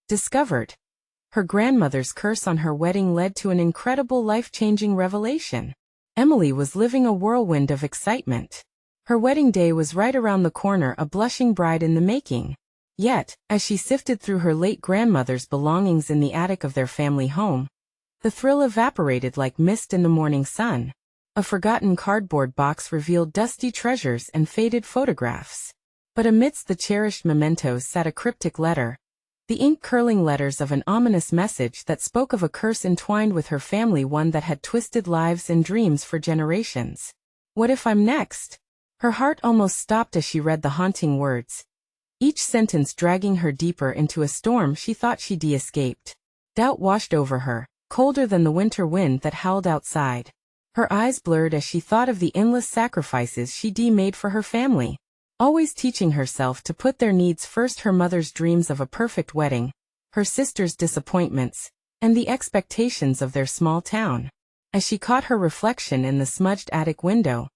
discovered. Her grandmother's curse on her wedding led to an incredible life-changing revelation. Emily was living a whirlwind of excitement. Her wedding day was right around the corner, a blushing bride in the making. Yet, as she sifted through her late grandmother's belongings in the attic of their family home, the thrill evaporated like mist in the morning sun. A forgotten cardboard box revealed dusty treasures and faded photographs. But amidst the cherished mementos sat a cryptic letter, the ink-curling letters of an ominous message that spoke of a curse entwined with her family, one that had twisted lives and dreams for generations. "What if I'm next?" Her heart almost stopped as she read the haunting words, each sentence dragging her deeper into a storm she thought she'd escaped. Doubt washed over her, colder than the winter wind that howled outside. Her eyes blurred as she thought of the endless sacrifices she'd made for her family, always teaching herself to put their needs first, her mother's dreams of a perfect wedding, her sister's disappointments, and the expectations of their small town. As she caught her reflection in the smudged attic window,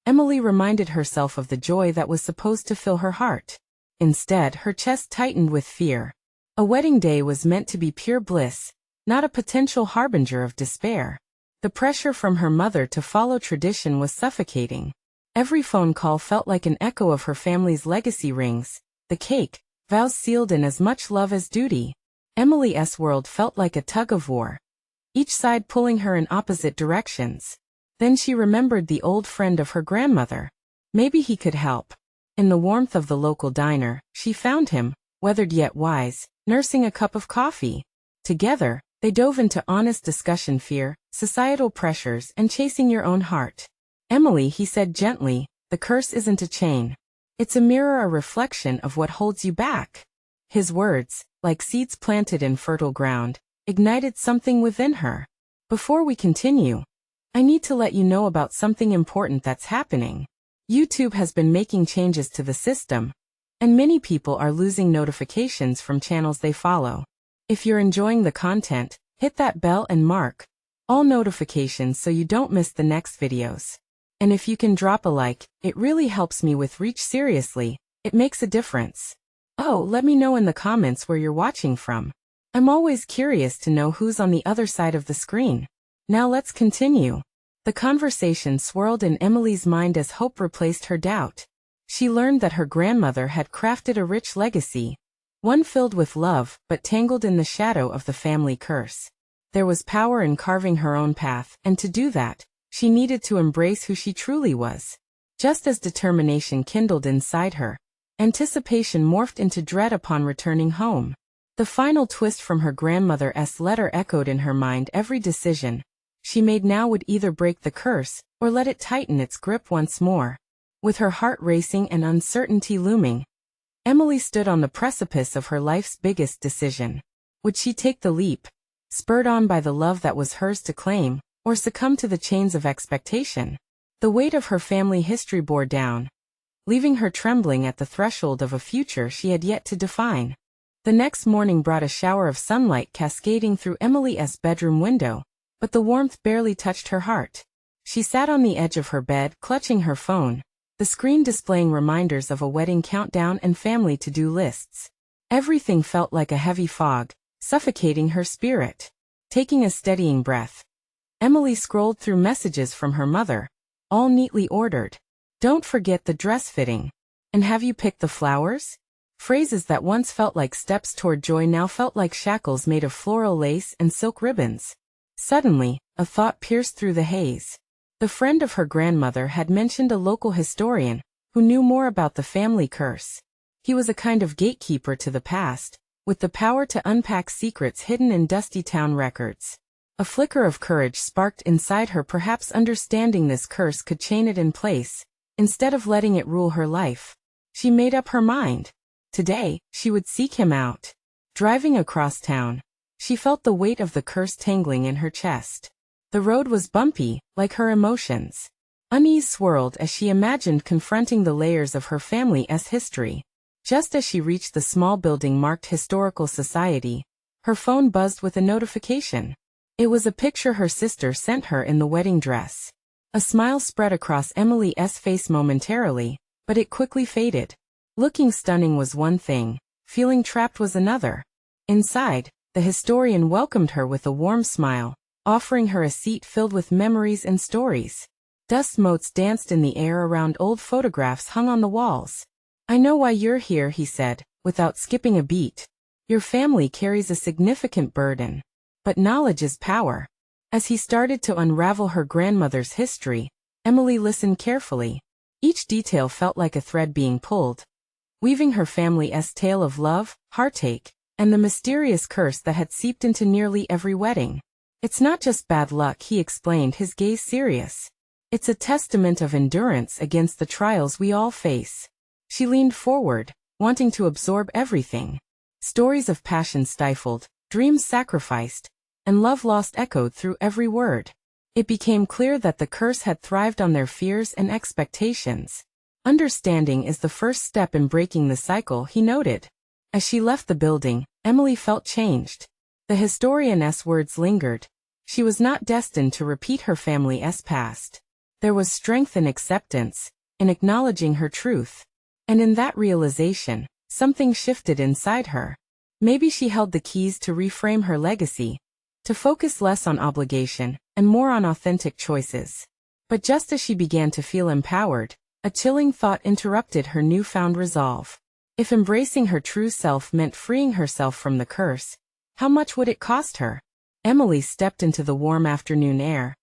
Emily reminded herself of the joy that was supposed to fill her heart. Instead, her chest tightened with fear. A wedding day was meant to be pure bliss, not a potential harbinger of despair. The pressure from her mother to follow tradition was suffocating. Every phone call felt like an echo of her family's legacy rings, the cake, vows sealed in as much love as duty. Emily's world felt like a tug-of-war, each side pulling her in opposite directions. Then she remembered the old friend of her grandmother. Maybe he could help. In the warmth of the local diner, she found him, weathered yet wise, nursing a cup of coffee. Together, they dove into honest discussion: fear, societal pressures, and chasing your own heart. "Emily," he said gently, "the curse isn't a chain. It's a mirror, a reflection of what holds you back." His words, like seeds planted in fertile ground, ignited something within her. "Before we continue, I need to let you know about something important that's happening. YouTube has been making changes to the system, and many people are losing notifications from channels they follow. If you're enjoying the content, hit that bell and mark all notifications so you don't miss the next videos. And if you can drop a like, it really helps me with reach. Seriously, it makes a difference. Oh, let me know in the comments where you're watching from. I'm always curious to know who's on the other side of the screen. Now let's continue." The conversation swirled in Emily's mind as hope replaced her doubt. She learned that her grandmother had crafted a rich legacy, one filled with love but tangled in the shadow of the family curse. There was power in carving her own path, and to do that, she needed to embrace who she truly was. Just as determination kindled inside her, anticipation morphed into dread upon returning home. The final twist from her grandmother's letter echoed in her mind. Every decision she made now would either break the curse or let it tighten its grip once more. With her heart racing and uncertainty looming, Emily stood on the precipice of her life's biggest decision. Would she take the leap, spurred on by the love that was hers to claim, or succumb to the chains of expectation? The weight of her family history bore down, leaving her trembling at the threshold of a future she had yet to define. The next morning brought a shower of sunlight cascading through Emily's bedroom window, but the warmth barely touched her heart. She sat on the edge of her bed, clutching her phone, the screen displaying reminders of a wedding countdown and family to-do lists. Everything felt like a heavy fog, suffocating her spirit. Taking a steadying breath, Emily scrolled through messages from her mother, all neatly ordered. "Don't forget the dress fitting. And have you picked the flowers?" Phrases that once felt like steps toward joy now felt like shackles made of floral lace and silk ribbons. Suddenly, a thought pierced through the haze. The friend of her grandmother had mentioned a local historian who knew more about the family curse. He was a kind of gatekeeper to the past, with the power to unpack secrets hidden in dusty town records. A flicker of courage sparked inside her. Perhaps understanding this curse could chain it in place, instead of letting it rule her life. She made up her mind. Today, she would seek him out. Driving across town, she felt the weight of the curse tangling in her chest. The road was bumpy, like her emotions. Unease swirled as she imagined confronting the layers of her family's history. Just as she reached the small building marked Historical Society, her phone buzzed with a notification. It was a picture her sister sent her in the wedding dress. A smile spread across Emily's face momentarily, but it quickly faded. Looking stunning was one thing, feeling trapped was another. Inside, the historian welcomed her with a warm smile, offering her a seat filled with memories and stories. Dust motes danced in the air around old photographs hung on the walls. "I know why you're here," he said, without skipping a beat. "Your family carries a significant burden. But knowledge is power." As he started to unravel her grandmother's history, Emily listened carefully. Each detail felt like a thread being pulled, weaving her family's tale of love, heartache, and the mysterious curse that had seeped into nearly every wedding. "It's not just bad luck," he explained, his gaze serious. "It's a testament of endurance against the trials we all face." She leaned forward, wanting to absorb everything. Stories of passion stifled, dreams sacrificed, and love lost echoed through every word. It became clear that the curse had thrived on their fears and expectations. "Understanding is the first step in breaking the cycle," he noted. As she left the building, Emily felt changed. The historian's words lingered. She was not destined to repeat her family's past. There was strength in acceptance, in acknowledging her truth. And in that realization, something shifted inside her. Maybe she held the keys to reframe her legacy, to focus less on obligation and more on authentic choices. But just as she began to feel empowered, a chilling thought interrupted her newfound resolve. If embracing her true self meant freeing herself from the curse, how much would it cost her? Emily stepped into the warm afternoon air,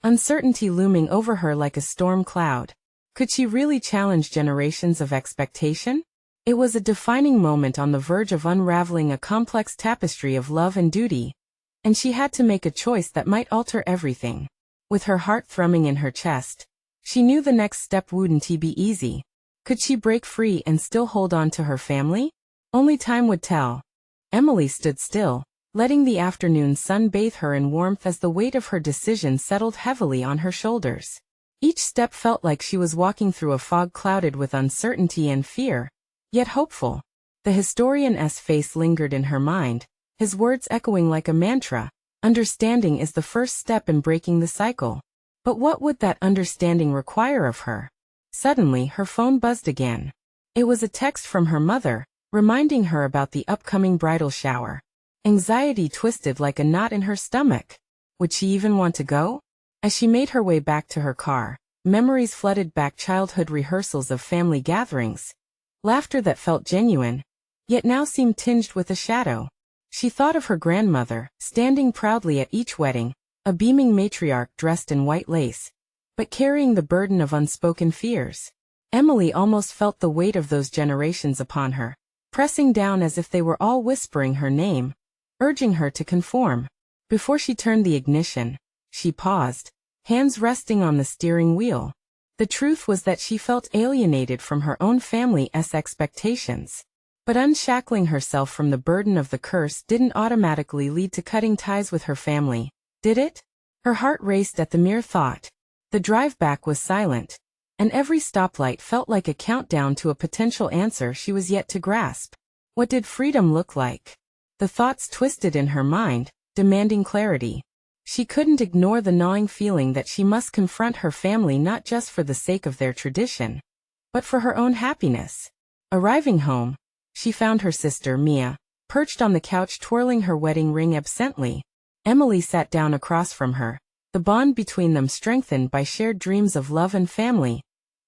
uncertainty looming over her like a storm cloud. Could she really challenge generations of expectation? It was a defining moment on the verge of unraveling a complex tapestry of love and duty, and she had to make a choice that might alter everything. With her heart thrumming in her chest, she knew the next step wouldn't be easy. Could she break free and still hold on to her family? Only time would tell. Emily stood still, letting the afternoon sun bathe her in warmth as the weight of her decision settled heavily on her shoulders. Each step felt like she was walking through a fog clouded with uncertainty and fear, yet hopeful. The historian's face lingered in her mind, his words echoing like a mantra. "Understanding is the first step in breaking the cycle." But what would that understanding require of her? Suddenly, her phone buzzed again. It was a text from her mother, reminding her about the upcoming bridal shower. Anxiety twisted like a knot in her stomach. Would she even want to go? As she made her way back to her car, memories flooded back, childhood rehearsals of family gatherings, laughter that felt genuine, yet now seemed tinged with a shadow. She thought of her grandmother, standing proudly at each wedding, a beaming matriarch dressed in white lace, but carrying the burden of unspoken fears. Emily almost felt the weight of those generations upon her, pressing down as if they were all whispering her name, urging her to conform. Before she turned the ignition, she paused, hands resting on the steering wheel. The truth was that she felt alienated from her own family's expectations. But unshackling herself from the burden of the curse didn't automatically lead to cutting ties with her family, did it? Her heart raced at the mere thought. The drive back was silent, and every stoplight felt like a countdown to a potential answer she was yet to grasp. What did freedom look like? The thoughts twisted in her mind, demanding clarity. She couldn't ignore the gnawing feeling that she must confront her family not just for the sake of their tradition, but for her own happiness. Arriving home, she found her sister, Mia, perched on the couch twirling her wedding ring absently. Emily sat down across from her, the bond between them strengthened by shared dreams of love and family,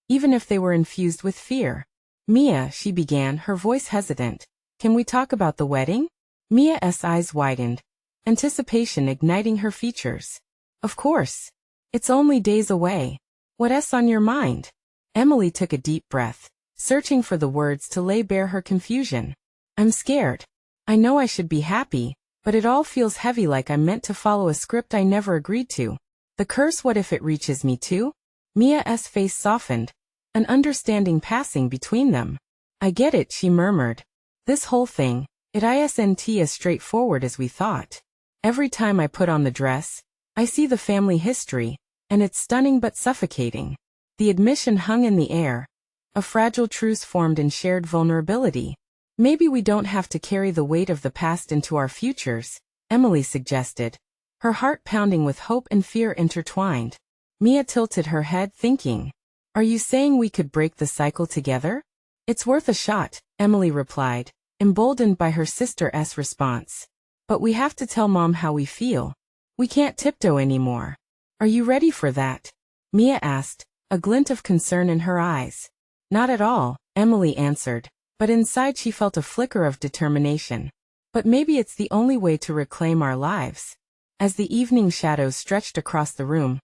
even if they were infused with fear. "Mia," she began, her voice hesitant, "can we talk about the wedding?" Mia's eyes widened, anticipation igniting her features. "Of course. It's only days away. What's on your mind?" Emily took a deep breath, searching for the words to lay bare her confusion. "I'm scared. I know I should be happy, but it all feels heavy, like I'm meant to follow a script I never agreed to. The curse, what if it reaches me too?" Mia's face softened, an understanding passing between them. "I get it," she murmured. "This whole thing, it isn't as straightforward as we thought. Every time I put on the dress, I see the family history, and it's stunning but suffocating." The admission hung in the air, a fragile truce formed in shared vulnerability. "Maybe we don't have to carry the weight of the past into our futures," Emily suggested, her heart pounding with hope and fear intertwined. Mia tilted her head, thinking, "Are you saying we could break the cycle together?" "It's worth a shot," Emily replied, emboldened by her sister's response. But we have to tell Mom how we feel. We can't tiptoe anymore. Are you ready for that? Mia asked, a glint of concern in her eyes. Not at all, Emily answered, but inside she felt a flicker of determination. But maybe it's the only way to reclaim our lives. As the evening shadows stretched across the room,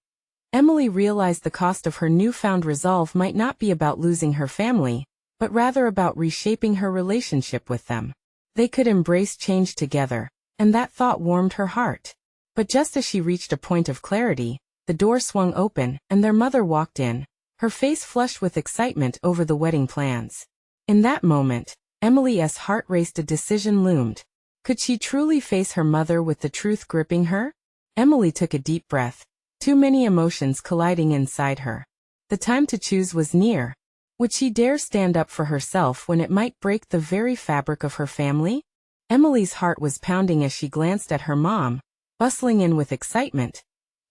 Emily realized the cost of her newfound resolve might not be about losing her family, but rather about reshaping her relationship with them. They could embrace change together, and that thought warmed her heart. But just as she reached a point of clarity, the door swung open, and their mother walked in, her face flushed with excitement over the wedding plans. In that moment, Emily's heart raced. A decision loomed. Could she truly face her mother with the truth gripping her? Emily took a deep breath, too many emotions colliding inside her. The time to choose was near. Would she dare stand up for herself when it might break the very fabric of her family? Emily's heart was pounding as she glanced at her mom, bustling in with excitement,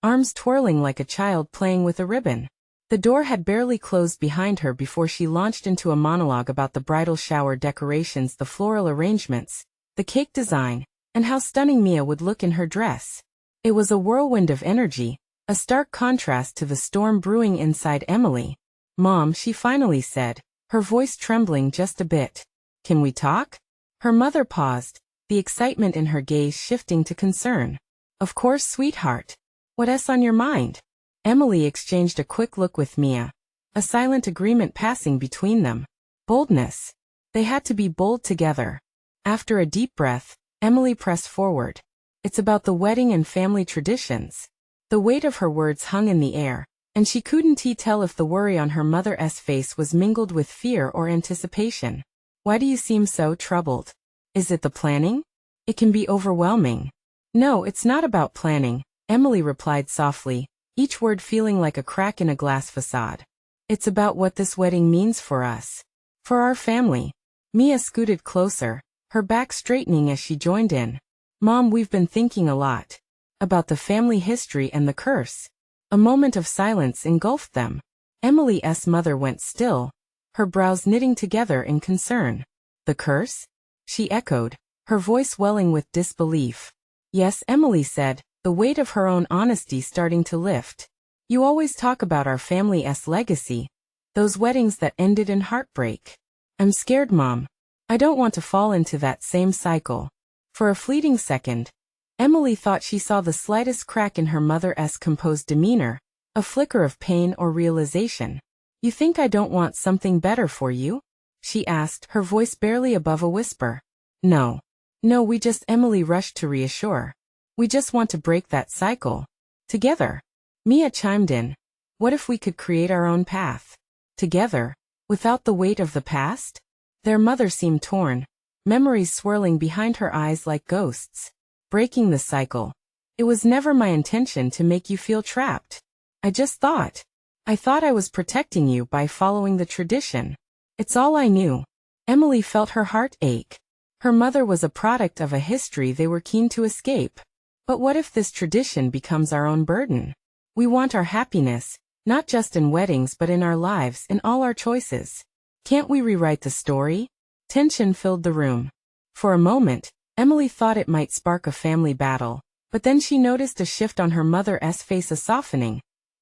arms twirling like a child playing with a ribbon. The door had barely closed behind her before she launched into a monologue about the bridal shower decorations, the floral arrangements, the cake design, and how stunning Mia would look in her dress. It was a whirlwind of energy, a stark contrast to the storm brewing inside Emily. Mom, she finally said, her voice trembling just a bit. Can we talk? Her mother paused, the excitement in her gaze shifting to concern. Of course, sweetheart. What's on your mind? Emily exchanged a quick look with Mia, a silent agreement passing between them. Boldness. They had to be bold together. After a deep breath, Emily pressed forward. It's about the wedding and family traditions. The weight of her words hung in the air, and she couldn't tell if the worry on her mother's face was mingled with fear or anticipation. Why do you seem so troubled? Is it the planning? It can be overwhelming. No, it's not about planning, Emily replied softly, each word feeling like a crack in a glass facade. It's about what this wedding means for us. For our family. Mia scooted closer, her back straightening as she joined in. Mom, we've been thinking a lot. About the family history and the curse. A moment of silence engulfed them. Emily's mother went still, her brows knitting together in concern. The curse? She echoed, her voice welling with disbelief. Yes, Emily said, the weight of her own honesty starting to lift. You always talk about our family's legacy. Those weddings that ended in heartbreak. I'm scared, Mom. I don't want to fall into that same cycle. For a fleeting second, Emily thought she saw the slightest crack in her mother's composed demeanor, a flicker of pain or realization. You think I don't want something better for you? She asked, her voice barely above a whisper. No. No, Emily rushed to reassure. We just want to break that cycle. Together. Mia chimed in. What if we could create our own path? Together, without the weight of the past? Their mother seemed torn, memories swirling behind her eyes like ghosts. Breaking the cycle. It was never my intention to make you feel trapped. I thought I was protecting you by following the tradition. It's all I knew. Emily felt her heart ache. Her mother was a product of a history they were keen to escape. But what if this tradition becomes our own burden? We want our happiness, not just in weddings but in our lives, in all our choices. Can't we rewrite the story? Tension filled the room. For a moment, Emily thought it might spark a family battle, but then she noticed a shift on her mother's face, a softening.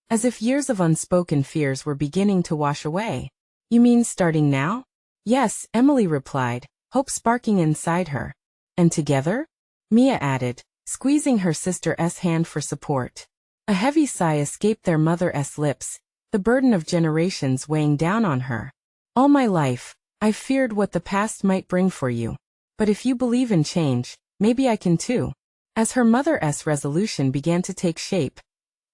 As if years of unspoken fears were beginning to wash away. You mean starting now? Yes, Emily replied, hope sparking inside her. And together? Mia added, squeezing her sister's hand for support. A heavy sigh escaped their mother's lips, the burden of generations weighing down on her. All my life, I've feared what the past might bring for you. But if you believe in change, maybe I can too. As her mother's resolution began to take shape,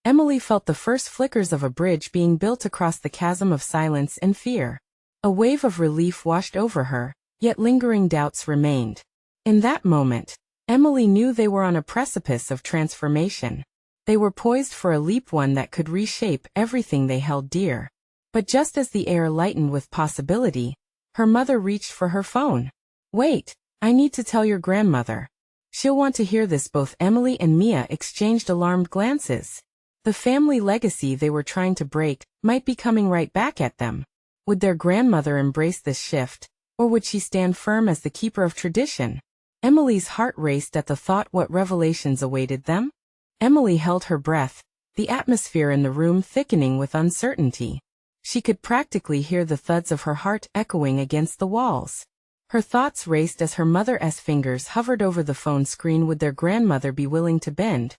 Emily felt the first flickers of a bridge being built across the chasm of silence and fear. A wave of relief washed over her, yet lingering doubts remained. In that moment, Emily knew they were on a precipice of transformation. They were poised for a leap, one that could reshape everything they held dear. But just as the air lightened with possibility, her mother reached for her phone. Wait, I need to tell your grandmother. She'll want to hear this. Both Emily and Mia exchanged alarmed glances. The family legacy they were trying to break might be coming right back at them. Would their grandmother embrace this shift, Or would she stand firm as the keeper of tradition? Emily's heart raced at the thought what revelations awaited them. Emily held her breath, the atmosphere in the room thickening with uncertainty. She could practically hear the thuds of her heart echoing against the walls. Her thoughts raced as her mother's fingers hovered over the phone screen. Would their grandmother be willing to bend?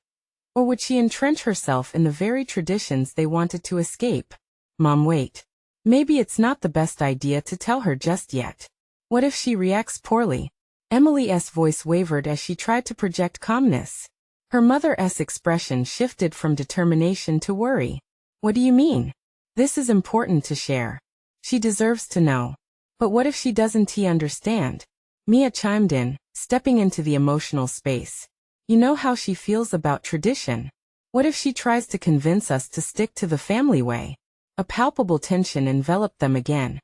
Or would she entrench herself in the very traditions they wanted to escape? Mom, wait. Maybe it's not the best idea to tell her just yet. What if she reacts poorly? Emily's voice wavered as she tried to project calmness. Her mother's expression shifted from determination to worry. What do you mean? This is important to share. She deserves to know. But what if she doesn't understand? Mia chimed in, stepping into the emotional space. You know how she feels about tradition. What if she tries to convince us to stick to the family way? A palpable tension enveloped them again.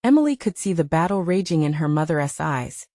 Emily could see the battle raging in her mother's eyes.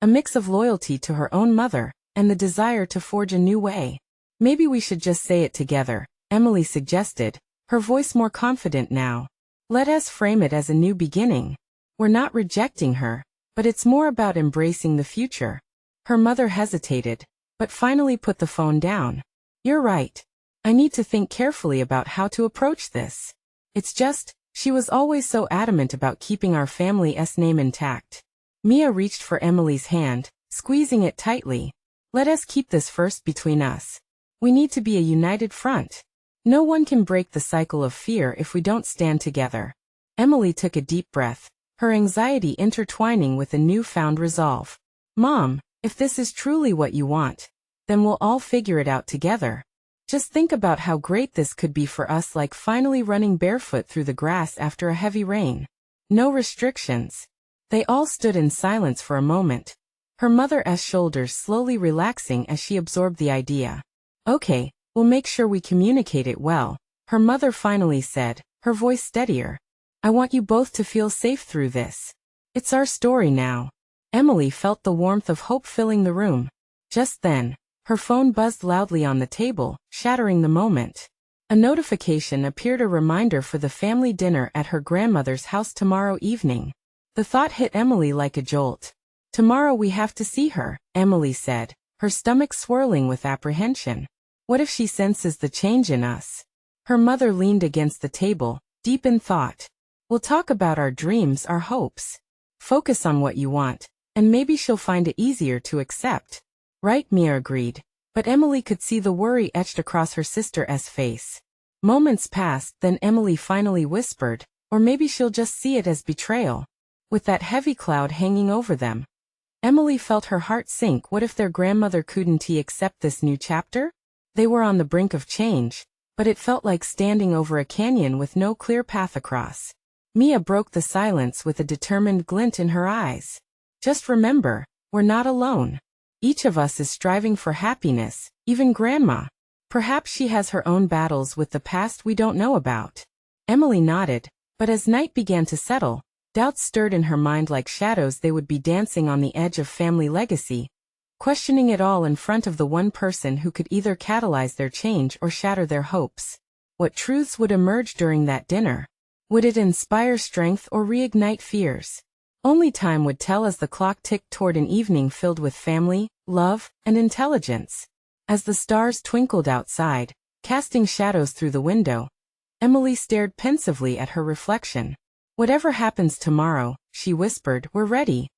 A mix of loyalty to her own mother, and the desire to forge a new way. Maybe we should just say it together, Emily suggested, her voice more confident now. Let us frame it as a new beginning. We're not rejecting her, but it's more about embracing the future. Her mother hesitated, but finally put the phone down. You're right. I need to think carefully about how to approach this. It's just, she was always so adamant about keeping our family's name intact. Mia reached for Emily's hand, squeezing it tightly. Let us keep this first between us. We need to be a united front. No one can break the cycle of fear if we don't stand together. Emily took a deep breath, her anxiety intertwining with a newfound resolve. Mom, if this is truly what you want, then we'll all figure it out together. Just think about how great this could be for us, like finally running barefoot through the grass after a heavy rain. No restrictions. They all stood in silence for a moment, her mother's shoulders slowly relaxing as she absorbed the idea. Okay, we'll make sure we communicate it well, her mother finally said, her voice steadier. I want you both to feel safe through this. It's our story now. Emily felt the warmth of hope filling the room. Just then, her phone buzzed loudly on the table, shattering the moment. A notification appeared, a reminder for the family dinner at her grandmother's house tomorrow evening. The thought hit Emily like a jolt. Tomorrow we have to see her, Emily said, her stomach swirling with apprehension. What if she senses the change in us? Her mother leaned against the table, deep in thought. We'll talk about our dreams, our hopes. Focus on what you want, and maybe she'll find it easier to accept. Right, Mia agreed, but Emily could see the worry etched across her sister's face. Moments passed, then Emily finally whispered, or maybe she'll just see it as betrayal. With that heavy cloud hanging over them, Emily felt her heart sink. What if their grandmother couldn't accept this new chapter? They were on the brink of change, but it felt like standing over a canyon with no clear path across. Mia broke the silence with a determined glint in her eyes. Just remember, we're not alone. Each of us is striving for happiness, even Grandma. Perhaps she has her own battles with the past we don't know about. Emily nodded, but as night began to settle, doubts stirred in her mind like shadows. They would be dancing on the edge of family legacy, questioning it all in front of the one person who could either catalyze their change or shatter their hopes. What truths would emerge during that dinner? Would it inspire strength or reignite fears? Only time would tell as the clock ticked toward an evening filled with family, love, and intelligence. As the stars twinkled outside, casting shadows through the window, Emily stared pensively at her reflection. Whatever happens tomorrow, she whispered, we're ready.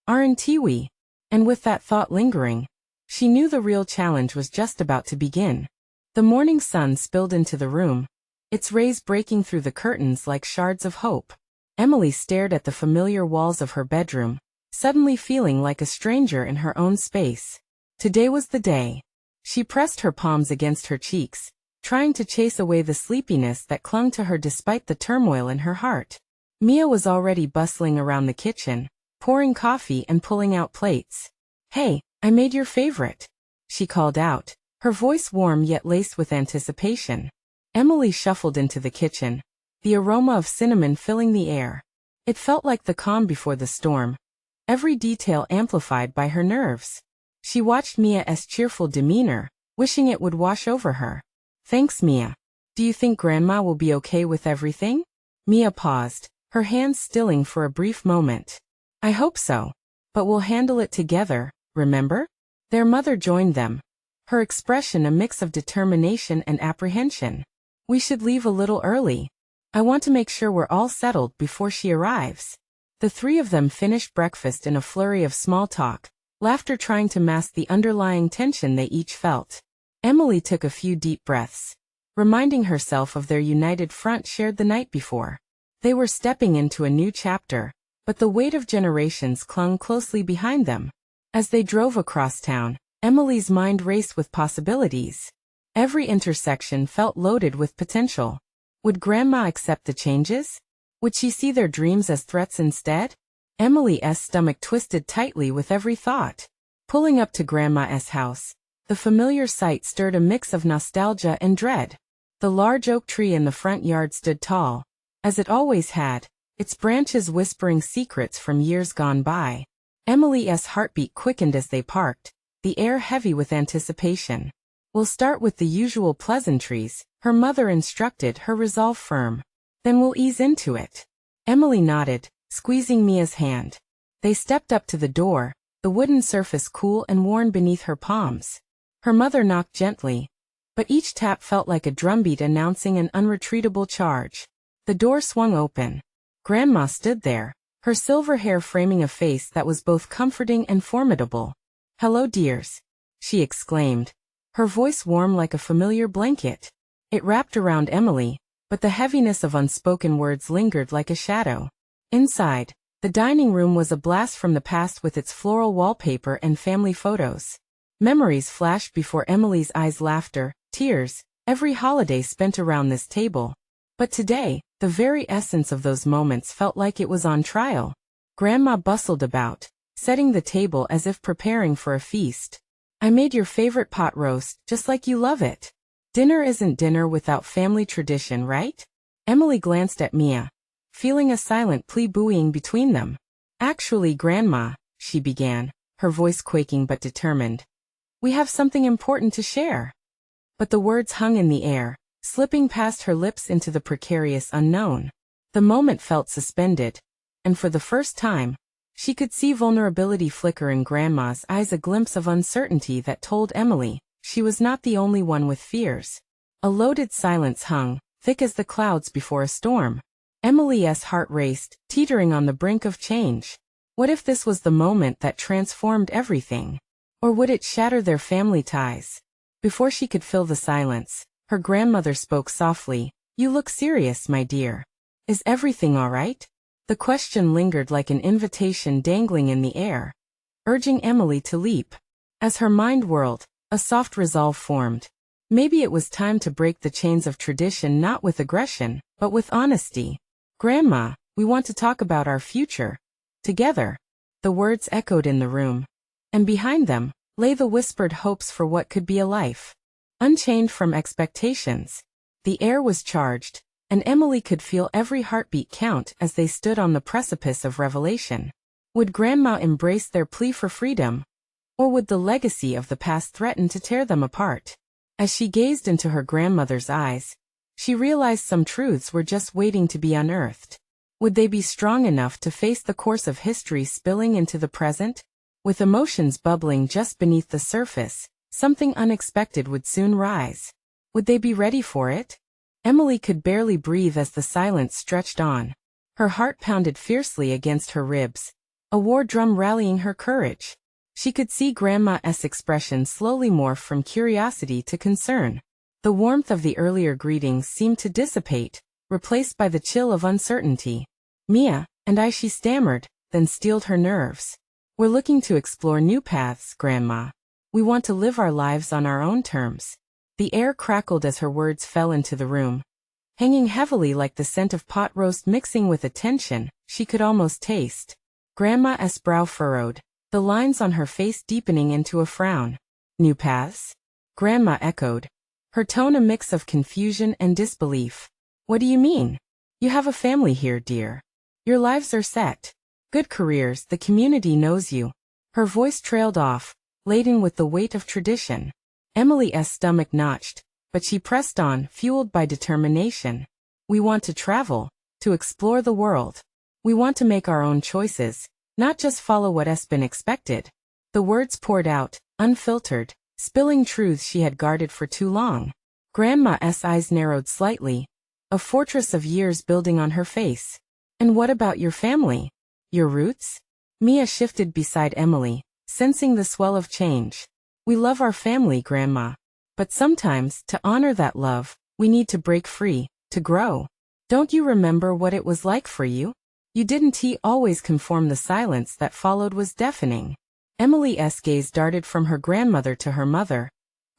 Aren't we? And with that thought lingering, she knew the real challenge was just about to begin. The morning sun spilled into the room, its rays breaking through the curtains like shards of hope. Emily stared at the familiar walls of her bedroom, suddenly feeling like a stranger in her own space. Today was the day. She pressed her palms against her cheeks, trying to chase away the sleepiness that clung to her despite the turmoil in her heart. Mia was already bustling around the kitchen, pouring coffee and pulling out plates. Hey, I made your favorite, she called out, her voice warm yet laced with anticipation. Emily shuffled into the kitchen, the aroma of cinnamon filling the air. It felt like the calm before the storm, every detail amplified by her nerves. She watched Mia's cheerful demeanor, wishing it would wash over her. Thanks, Mia. Do you think Grandma will be okay with everything? Mia paused, her hands stilling for a brief moment. I hope so. But we'll handle it together, remember? Their mother joined them, her expression a mix of determination and apprehension. We should leave a little early. I want to make sure we're all settled before she arrives. The three of them finished breakfast in a flurry of small talk, laughter trying to mask the underlying tension they each felt. Emily took a few deep breaths, reminding herself of their united front shared the night before. They were stepping into a new chapter, but the weight of generations clung closely behind them. As they drove across town, Emily's mind raced with possibilities. Every intersection felt loaded with potential. Would Grandma accept the changes? Would she see their dreams as threats instead? Emily's stomach twisted tightly with every thought. Pulling up to Grandma's house, the familiar sight stirred a mix of nostalgia and dread. The large oak tree in the front yard stood tall, as it always had, its branches whispering secrets from years gone by. Emily's heartbeat quickened as they parked, the air heavy with anticipation. We'll start with the usual pleasantries, her mother instructed, her resolve firm. Then we'll ease into it. Emily nodded, squeezing Mia's hand. They stepped up to the door, the wooden surface cool and worn beneath her palms. Her mother knocked gently, but each tap felt like a drumbeat announcing an unretreatable charge. The door swung open. Grandma stood there, her silver hair framing a face that was both comforting and formidable. "Hello, dears," she exclaimed, her voice warm like a familiar blanket. It wrapped around Emily, but the heaviness of unspoken words lingered like a shadow. Inside, the dining room was a blast from the past with its floral wallpaper and family photos. Memories flashed before Emily's eyes, laughter, tears, every holiday spent around this table. But today, the very essence of those moments felt like it was on trial. Grandma bustled about, setting the table as if preparing for a feast. "I made your favorite pot roast, just like you love it. Dinner isn't dinner without family tradition, right?" Emily glanced at Mia, feeling a silent plea buoying between them. "Actually, Grandma," she began, her voice quaking but determined, "we have something important to share." But the words hung in the air, slipping past her lips into the precarious unknown. The moment felt suspended, and for the first time, she could see vulnerability flicker in Grandma's eyes, a glimpse of uncertainty that told Emily she was not the only one with fears. A loaded silence hung, thick as the clouds before a storm. Emily's heart raced, teetering on the brink of change. What if this was the moment that transformed everything? Or would it shatter their family ties? Before she could fill the silence, her grandmother spoke softly. "You look serious, my dear. Is everything all right?" The question lingered like an invitation dangling in the air, urging Emily to leap. As her mind whirled, a soft resolve formed. Maybe it was time to break the chains of tradition, not with aggression, but with honesty. "Grandma, we want to talk about our future. Together." The words echoed in the room, and behind them lay the whispered hopes for what could be a life unchained from expectations. The air was charged, and Emily could feel every heartbeat count as they stood on the precipice of revelation. Would Grandma embrace their plea for freedom? Or would the legacy of the past threaten to tear them apart? As she gazed into her grandmother's eyes, she realized some truths were just waiting to be unearthed. Would they be strong enough to face the course of history spilling into the present? With emotions bubbling just beneath the surface, something unexpected would soon rise. Would they be ready for it? Emily could barely breathe as the silence stretched on. Her heart pounded fiercely against her ribs, a war drum rallying her courage. She could see Grandma's expression slowly morph from curiosity to concern. The warmth of the earlier greetings seemed to dissipate, replaced by the chill of uncertainty. "Mia and I," she stammered, then steeled her nerves. "We're looking to explore new paths, Grandma. We want to live our lives on our own terms." The air crackled as her words fell into the room, hanging heavily like the scent of pot roast mixing with a tension she could almost taste. Grandma's brow furrowed, the lines on her face deepening into a frown. "New paths?" Grandma echoed, her tone a mix of confusion and disbelief. "What do you mean? You have a family here, dear. Your lives are set. Good careers, the community knows you." Her voice trailed off, laden with the weight of tradition. Emily's stomach notched, but she pressed on, fueled by determination. "We want to travel, to explore the world. We want to make our own choices, Not just follow what has been expected. The words poured out, unfiltered, spilling truths she had guarded for too long. Grandma's eyes narrowed slightly, a fortress of years building on her face. And what about your family? Your roots? Mia shifted beside Emily, sensing the swell of change. We love our family, Grandma. But sometimes, to honor that love, we need to break free, to grow. Don't you remember what it was like for you? You didn't he always conform. The silence that followed was deafening. Emily's gaze darted from her grandmother to her mother,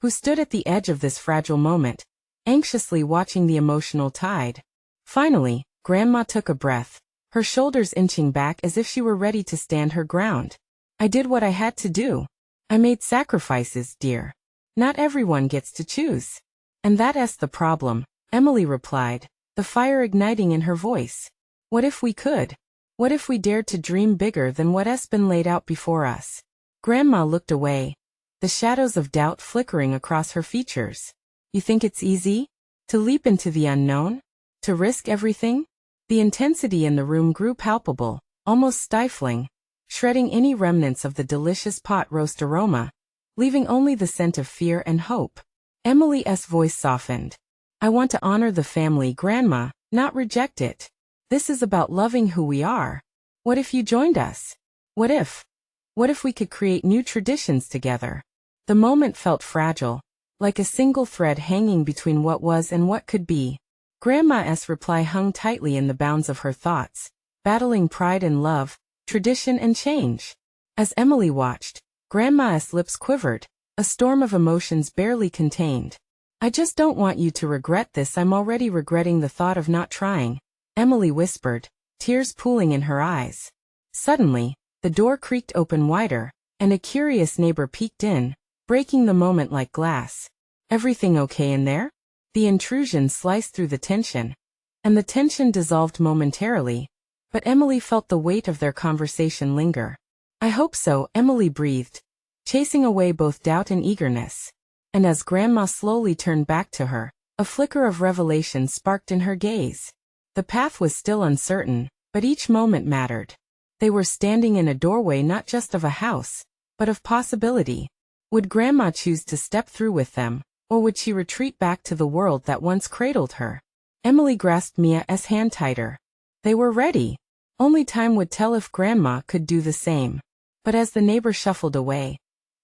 who stood at the edge of this fragile moment, anxiously watching the emotional tide. Finally, Grandma took a breath, her shoulders inching back as if she were ready to stand her ground. I did what I had to do. I made sacrifices, dear. Not everyone gets to choose. And that's the problem, Emily replied, the fire igniting in her voice. What if we could? What if we dared to dream bigger than what has been laid out before us? Grandma looked away, the shadows of doubt flickering across her features. You think it's easy? To leap into the unknown? To risk everything? The intensity in the room grew palpable, almost stifling, shredding any remnants of the delicious pot roast aroma, leaving only the scent of fear and hope. Emily's voice softened. I want to honor the family, Grandma, not reject it. This is about loving who we are. What if you joined us? What if? What if we could create new traditions together? The moment felt fragile, like a single thread hanging between what was and what could be. Grandma's reply hung tightly in the bounds of her thoughts, battling pride and love, tradition and change. As Emily watched, Grandma's lips quivered, a storm of emotions barely contained. I just don't want you to regret this. I'm already regretting the thought of not trying, Emily whispered, tears pooling in her eyes. Suddenly, the door creaked open wider, and a curious neighbor peeked in, breaking the moment like glass. Everything okay in there? The intrusion sliced through the tension, and the tension dissolved momentarily, but Emily felt the weight of their conversation linger. I hope so, Emily breathed, chasing away both doubt and eagerness. And as Grandma slowly turned back to her, a flicker of revelation sparked in her gaze. The path was still uncertain, but each moment mattered. They were standing in a doorway not just of a house, but of possibility. Would Grandma choose to step through with them, or would she retreat back to the world that once cradled her? Emily grasped Mia's hand tighter. They were ready. Only time would tell if Grandma could do the same. But as the neighbor shuffled away,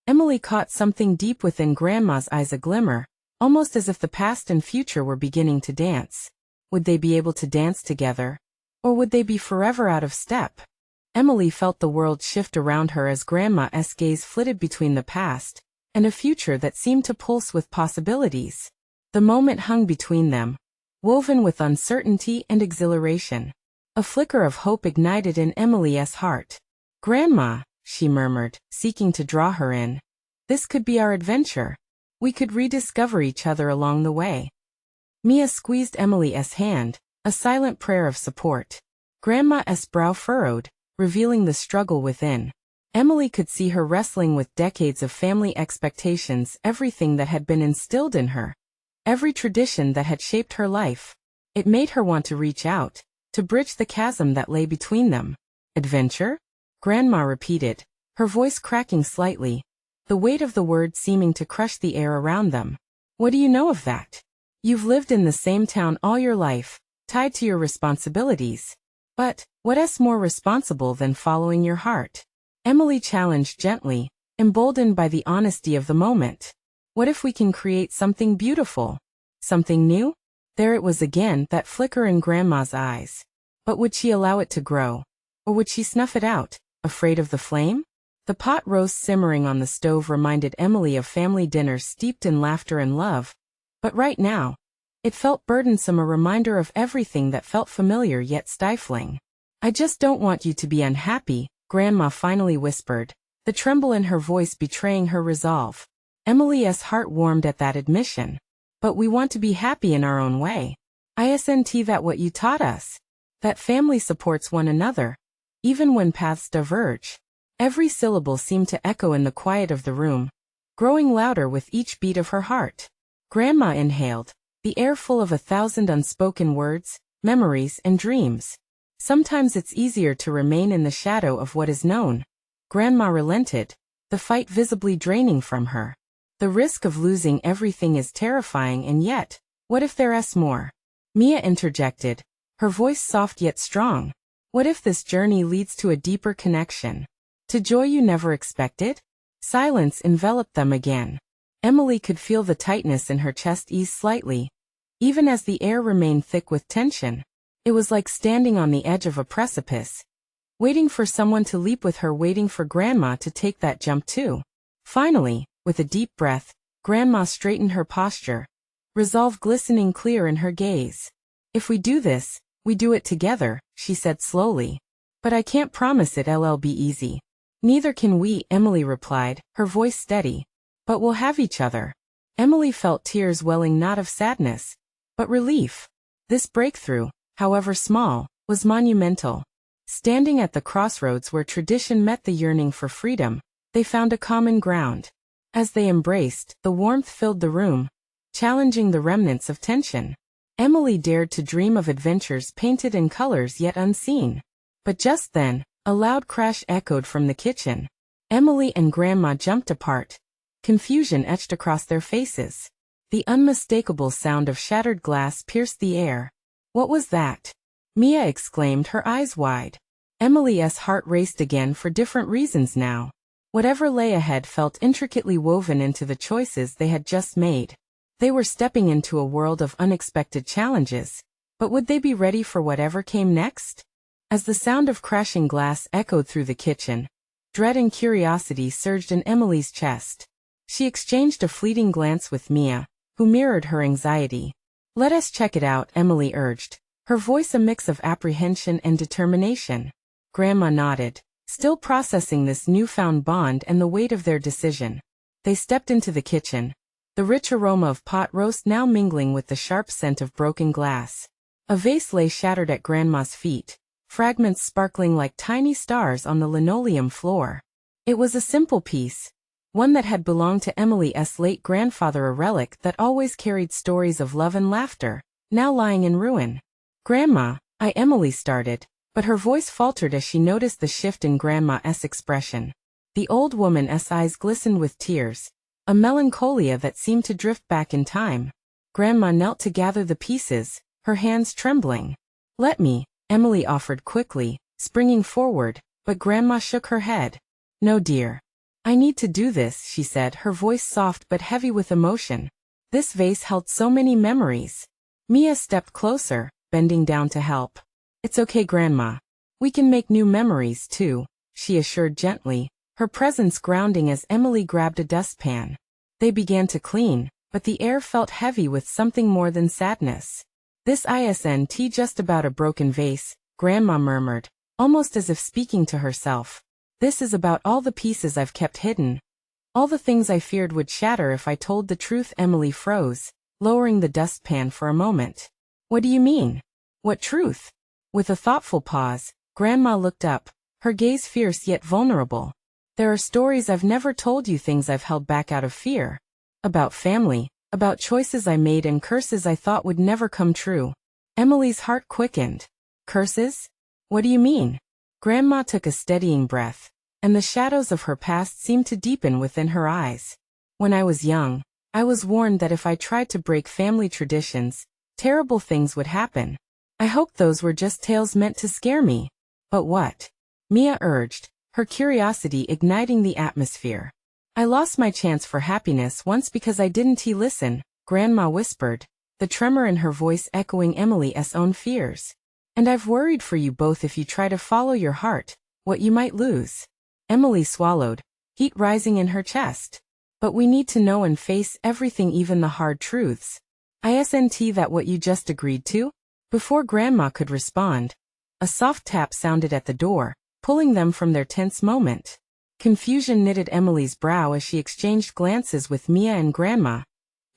Emily caught something deep within Grandma's eyes, a glimmer, almost as if the past and future were beginning to dance. Would they be able to dance together? Or would they be forever out of step? Emily felt the world shift around her as Grandma's gaze flitted between the past and a future that seemed to pulse with possibilities. The moment hung between them, woven with uncertainty and exhilaration. A flicker of hope ignited in Emily's heart. Grandma, she murmured, seeking to draw her in. This could be our adventure. We could rediscover each other along the way. Mia squeezed Emily's hand, a silent prayer of support. Grandma's brow furrowed, revealing the struggle within. Emily could see her wrestling with decades of family expectations, everything that had been instilled in her, every tradition that had shaped her life. It made her want to reach out, to bridge the chasm that lay between them. Adventure? Grandma repeated, her voice cracking slightly, the weight of the word seeming to crush the air around them. What do you know of that? You've lived in the same town all your life, tied to your responsibilities. But, what's more responsible than following your heart? Emily challenged gently, emboldened by the honesty of the moment. What if we can create something beautiful? Something new? There it was again, that flicker in Grandma's eyes. But would she allow it to grow? Or would she snuff it out, afraid of the flame? The pot roast simmering on the stove reminded Emily of family dinners steeped in laughter and love. But right now, it felt burdensome, a reminder of everything that felt familiar yet stifling. I just don't want you to be unhappy, Grandma finally whispered, the tremble in her voice betraying her resolve. Emily's heart warmed at that admission. But we want to be happy in our own way. Isn't that what you taught us? That family supports one another, even when paths diverge. Every syllable seemed to echo in the quiet of the room, growing louder with each beat of her heart. Grandma inhaled, the air full of 1,000 unspoken words, memories, and dreams. Sometimes it's easier to remain in the shadow of what is known. Grandma relented, the fight visibly draining from her. The risk of losing everything is terrifying, and yet, what if there's more? Mia interjected, her voice soft yet strong. What if this journey leads to a deeper connection? To joy you never expected? Silence enveloped them again. Emily could feel the tightness in her chest ease slightly, even as the air remained thick with tension. It was like standing on the edge of a precipice, waiting for someone to leap with her, waiting for Grandma to take that jump too. Finally, with a deep breath, Grandma straightened her posture, resolve glistening clear in her gaze. If we do this, we do it together, she said slowly. But I can't promise it'll be easy. Neither can we, Emily replied, her voice steady. But we'll have each other. Emily felt tears welling, not of sadness, but relief. This breakthrough, however small, was monumental. Standing at the crossroads where tradition met the yearning for freedom, they found a common ground. As they embraced, the warmth filled the room, challenging the remnants of tension. Emily dared to dream of adventures painted in colors yet unseen. But just then, a loud crash echoed from the kitchen. Emily and Grandma jumped apart. Confusion etched across their faces. The unmistakable sound of shattered glass pierced the air. What was that? Mia exclaimed, her eyes wide. Emily's heart raced again, for different reasons now. Whatever lay ahead felt intricately woven into the choices they had just made. They were stepping into a world of unexpected challenges, but would they be ready for whatever came next? As the sound of crashing glass echoed through the kitchen, dread and curiosity surged in Emily's chest. She exchanged a fleeting glance with Mia, who mirrored her anxiety. Let us check it out, Emily urged, her voice a mix of apprehension and determination. Grandma nodded, still processing this newfound bond and the weight of their decision. They stepped into the kitchen, the rich aroma of pot roast now mingling with the sharp scent of broken glass. A vase lay shattered at Grandma's feet, fragments sparkling like tiny stars on the linoleum floor. It was a simple piece, one that had belonged to Emily's late grandfather, a relic that always carried stories of love and laughter, now lying in ruin. Grandma, Emily started, but her voice faltered as she noticed the shift in Grandma's expression. The old woman's eyes glistened with tears, a melancholia that seemed to drift back in time. Grandma knelt to gather the pieces, her hands trembling. Let me, Emily offered quickly, springing forward, but Grandma shook her head. No, dear. I need to do this, she said, her voice soft but heavy with emotion. This vase held so many memories. Mia stepped closer, bending down to help. It's okay, Grandma. We can make new memories too, she assured gently, her presence grounding as Emily grabbed a dustpan. They began to clean, but the air felt heavy with something more than sadness. This isn't just about a broken vase, Grandma murmured, almost as if speaking to herself. This is about all the pieces I've kept hidden. All the things I feared would shatter if I told the truth. Emily froze, lowering the dustpan for a moment. What do you mean? What truth? With a thoughtful pause, Grandma looked up, her gaze fierce yet vulnerable. There are stories I've never told you, things I've held back out of fear. About family, about choices I made and curses I thought would never come true. Emily's heart quickened. Curses? What do you mean? Grandma took a steadying breath, and the shadows of her past seemed to deepen within her eyes. When I was young, I was warned that if I tried to break family traditions, terrible things would happen. I hoped those were just tales meant to scare me. But what? Mia urged, her curiosity igniting the atmosphere. I lost my chance for happiness once because I didn't listen, Grandma whispered, the tremor in her voice echoing Emily's own fears. And I've worried for you both. If you try to follow your heart, what you might lose. Emily swallowed, heat rising in her chest. But we need to know and face everything, even the hard truths. Isn't that what you just agreed to? Before Grandma could respond, a soft tap sounded at the door, pulling them from their tense moment. Confusion knitted Emily's brow as she exchanged glances with Mia and Grandma,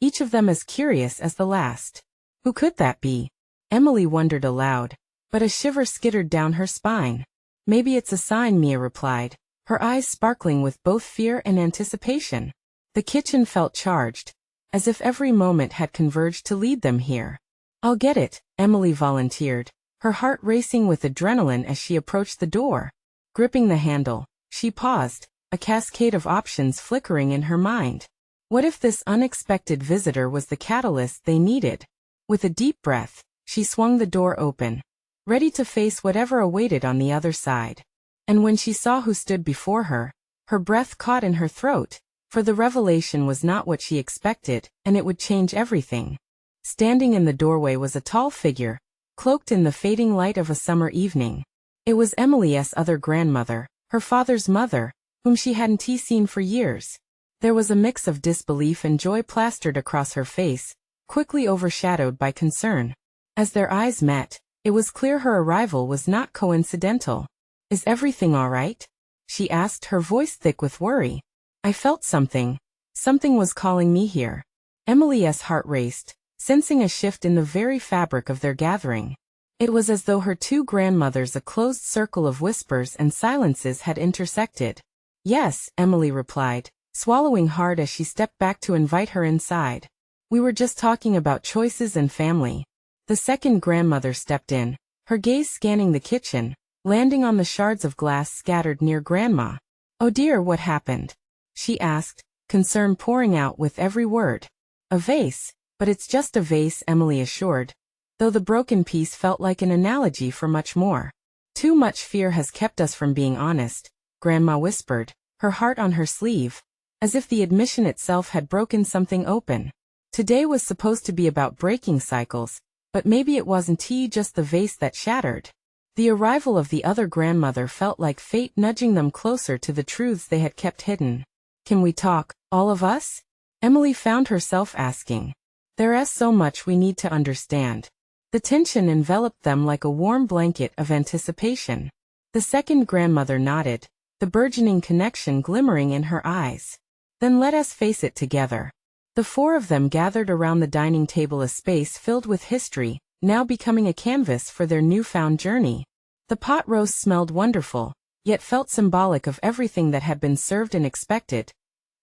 each of them as curious as the last. Who could that be? Emily wondered aloud, but a shiver skittered down her spine. Maybe it's a sign, Mia replied, her eyes sparkling with both fear and anticipation. The kitchen felt charged, as if every moment had converged to lead them here. I'll get it, Emily volunteered, her heart racing with adrenaline as she approached the door. Gripping the handle, she paused, a cascade of options flickering in her mind. What if this unexpected visitor was the catalyst they needed? With a deep breath, she swung the door open, ready to face whatever awaited on the other side. And when she saw who stood before her, her breath caught in her throat, for the revelation was not what she expected, and it would change everything. Standing in the doorway was a tall figure, cloaked in the fading light of a summer evening. It was Emily's other grandmother, her father's mother, whom she hadn't seen for years. There was a mix of disbelief and joy plastered across her face, quickly overshadowed by concern. As their eyes met, it was clear her arrival was not coincidental. "Is everything all right?" she asked, her voice thick with worry. "I felt something. Something was calling me here." Emily's heart raced, sensing a shift in the very fabric of their gathering. It was as though her two grandmothers, a closed circle of whispers and silences, had intersected. "Yes," Emily replied, swallowing hard as she stepped back to invite her inside. "We were just talking about choices and family." The second grandmother stepped in, her gaze scanning the kitchen, landing on the shards of glass scattered near Grandma. "Oh dear, what happened?" she asked, concern pouring out with every word. "A vase, but it's just a vase," Emily assured, though the broken piece felt like an analogy for much more. "Too much fear has kept us from being honest," Grandma whispered, her heart on her sleeve, as if the admission itself had broken something open. Today was supposed to be about breaking cycles, but maybe it wasn't just the vase that shattered. The arrival of the other grandmother felt like fate nudging them closer to the truths they had kept hidden. "Can we talk, all of us?" Emily found herself asking. "There's so much we need to understand." The tension enveloped them like a warm blanket of anticipation. The second grandmother nodded, the burgeoning connection glimmering in her eyes. "Then let us face it together." The four of them gathered around the dining table, a space filled with history, now becoming a canvas for their newfound journey. The pot roast smelled wonderful, yet felt symbolic of everything that had been served and expected.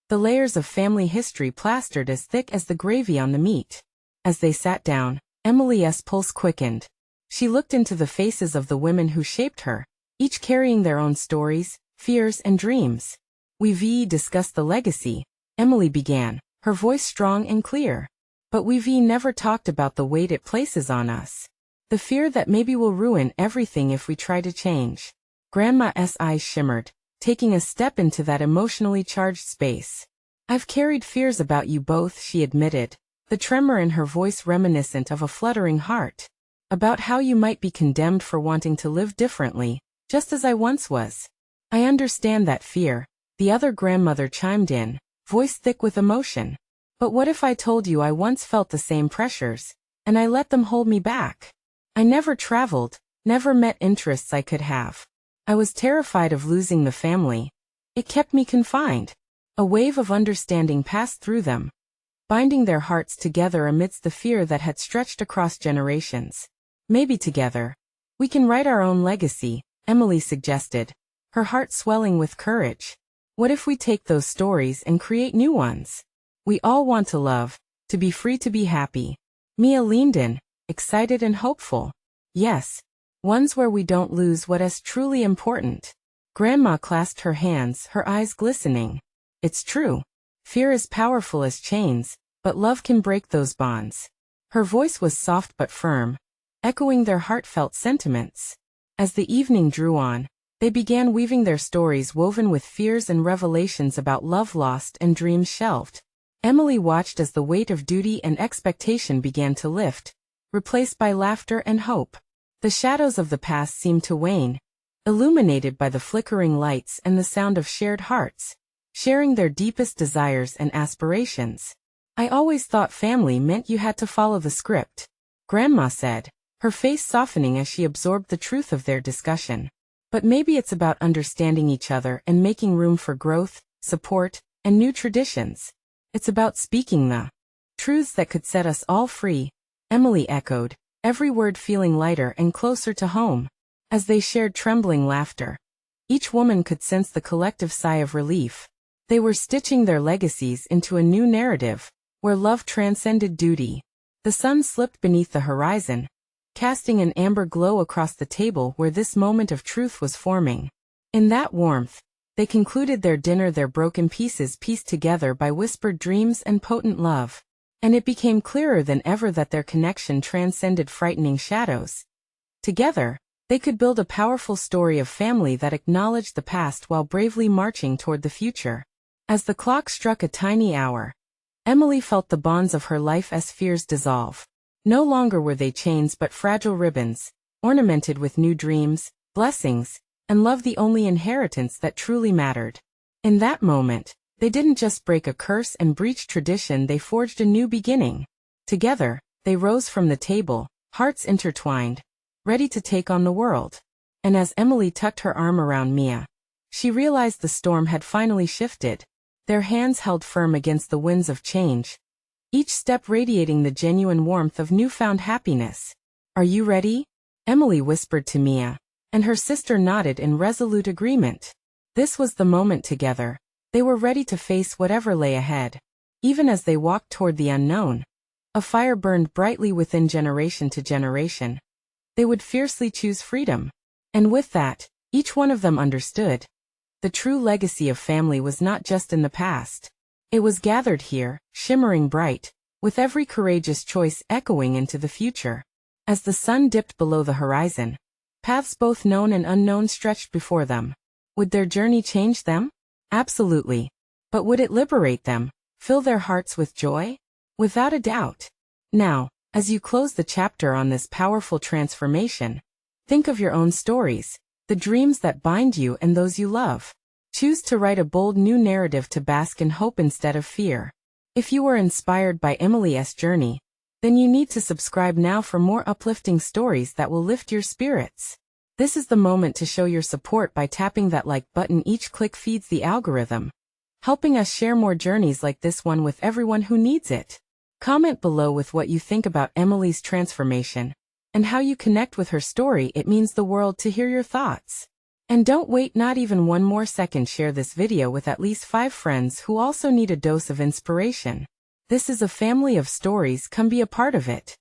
The layers of family history plastered as thick as the gravy on the meat. As they sat down, Emily's pulse quickened. She looked into the faces of the women who shaped her, each carrying their own stories, fears, and dreams. "We've discussed the legacy," Emily began, her voice strong and clear. "But we've never talked about the weight it places on us. The fear that maybe we'll ruin everything if we try to change." Grandma's eyes shimmered, taking a step into that emotionally charged space. "I've carried fears about you both," she admitted, the tremor in her voice reminiscent of a fluttering heart. "About how you might be condemned for wanting to live differently, just as I once was." "I understand that fear," the other grandmother chimed in, voice thick with emotion. "But what if I told you I once felt the same pressures, and I let them hold me back? I never traveled, never met interests I could have. I was terrified of losing the family. It kept me confined." A wave of understanding passed through them, binding their hearts together amidst the fear that had stretched across generations. "Maybe together, we can write our own legacy," Emily suggested, her heart swelling with courage. "What if we take those stories and create new ones? We all want to love, to be free, to be happy." Mia leaned in, excited and hopeful. "Yes, ones where we don't lose what is truly important." Grandma clasped her hands, her eyes glistening. "It's true. Fear is powerful as chains, but love can break those bonds." Her voice was soft but firm, echoing their heartfelt sentiments. As the evening drew on, they began weaving their stories woven with fears and revelations about love lost and dreams shelved. Emily watched as the weight of duty and expectation began to lift, replaced by laughter and hope. The shadows of the past seemed to wane, illuminated by the flickering lights and the sound of shared hearts, sharing their deepest desires and aspirations. "I always thought family meant you had to follow the script," Grandma said, her face softening as she absorbed the truth of their discussion. "But maybe it's about understanding each other and making room for growth, support, and new traditions. It's about speaking the truths that could set us all free," Emily echoed, every word feeling lighter and closer to home. As they shared trembling laughter, each woman could sense the collective sigh of relief. They were stitching their legacies into a new narrative, where love transcended duty. The sun slipped beneath the horizon, casting an amber glow across the table where this moment of truth was forming. In that warmth, they concluded their dinner, their broken pieces pieced together by whispered dreams and potent love. And it became clearer than ever that their connection transcended frightening shadows. Together, they could build a powerful story of family that acknowledged the past while bravely marching toward the future. As the clock struck a tiny hour, Emily felt the bonds of her life as fears dissolve. No longer were they chains but fragile ribbons, ornamented with new dreams, blessings, and love, the only inheritance that truly mattered. In that moment, they didn't just break a curse and breach tradition, they forged a new beginning. Together, they rose from the table, hearts intertwined, ready to take on the world. And as Emily tucked her arm around Mia, she realized the storm had finally shifted. Their hands held firm against the winds of change, each step radiating the genuine warmth of newfound happiness. "Are you ready?" Emily whispered to Mia, and her sister nodded in resolute agreement. This was the moment together. They were ready to face whatever lay ahead. Even as they walked toward the unknown, a fire burned brightly within generation to generation. They would fiercely choose freedom. And with that, each one of them understood. The true legacy of family was not just in the past. It was gathered here, shimmering bright, with every courageous choice echoing into the future. As the sun dipped below the horizon, paths both known and unknown stretched before them. Would their journey change them? Absolutely. But would it liberate them, fill their hearts with joy? Without a doubt. Now, as you close the chapter on this powerful transformation, think of your own stories, the dreams that bind you and those you love. Choose to write a bold new narrative to bask in hope instead of fear. If you were inspired by Emily's journey, then you need to subscribe now for more uplifting stories that will lift your spirits. This is the moment to show your support by tapping that like button. Each click feeds the algorithm, helping us share more journeys like this one with everyone who needs it. Comment below with what you think about Emily's transformation and how you connect with her story. It means the world to hear your thoughts. And don't wait not even one more second. Share this video with at least 5 friends who also need a dose of inspiration. This is a family of stories. Come be a part of it.